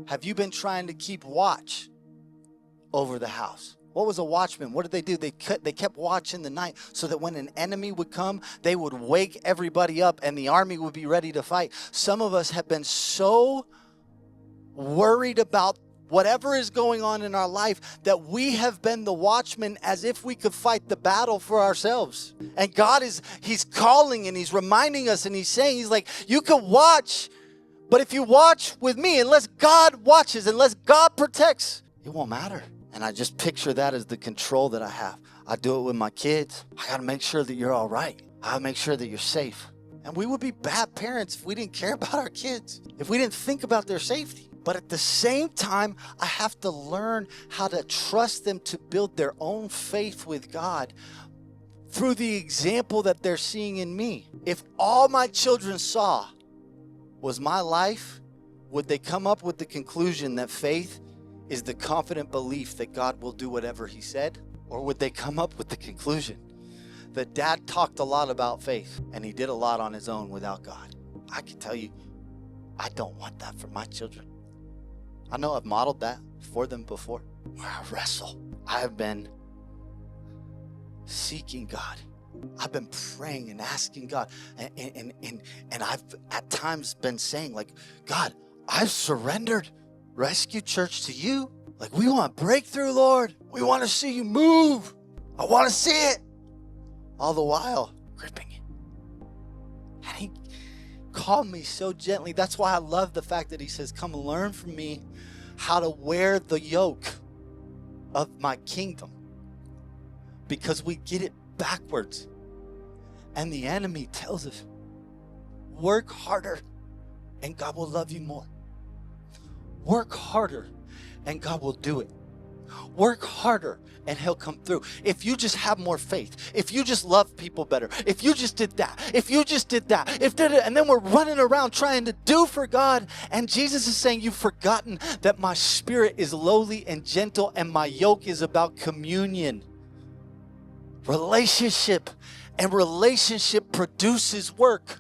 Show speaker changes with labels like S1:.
S1: Have you been trying to keep watch over the house? What was a watchman? What did they do? They kept watch in the night so that when an enemy would come, they would wake everybody up and the army would be ready to fight. Some of us have been so worried about whatever is going on in our life that we have been the watchman as if we could fight the battle for ourselves. And God he's calling and he's reminding us and he's saying, he's like, you can watch, but if you watch with me, unless God watches, unless God protects, it won't matter. And I just picture that as the control that I have. I do it with my kids. I got to make sure that you're all right. I got to make sure that you're safe. And we would be bad parents if we didn't care about our kids, if we didn't think about their safety. But at the same time, I have to learn how to trust them to build their own faith with God through the example that they're seeing in me. If all my children saw was my life, would they come up with the conclusion that faith is the confident belief that God will do whatever he said? Or would they come up with the conclusion that dad talked a lot about faith and he did a lot on his own without God? I can tell you, I don't want that for my children. I know I've modeled that for them before, where I wrestle. I have been seeking God. I've been praying and asking God. And I've at times been saying, like, God, I've surrendered Rescue Church to you. Like, we want breakthrough, Lord. We want to see you move. I want to see it. All the while gripping it. And he called me so gently. That's why I love the fact that he says, come learn from me how to wear the yoke of my kingdom. Because we get it backwards. And the enemy tells us, work harder and God will love you more. Work harder and God will do it. Work harder and he'll come through. If you just have more faith, if you just love people better, if you just did that, if you just did that, and then we're running around trying to do for God. And Jesus is saying, you've forgotten that my spirit is lowly and gentle and my yoke is about communion. Relationship, and relationship produces work.